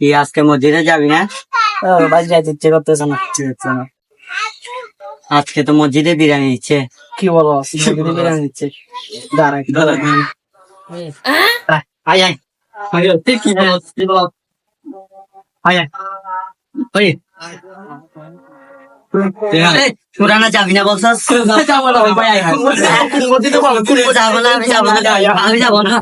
কি আজকে মসজিদে যাবি না? ভাই যাইতে ইচ্ছে করতেছে না। আজকে তো মসজিদে বিরিয়ানি দিচ্ছে। কি বলো, মসজিদে বিরিয়ানি দিচ্ছে? দাঁড়াই আয় আয় তুই কি বল আয় আয় ওই তোরা না যাবি না বলছস? যাবো না ভাই, যাবো না, আমি যাবো না।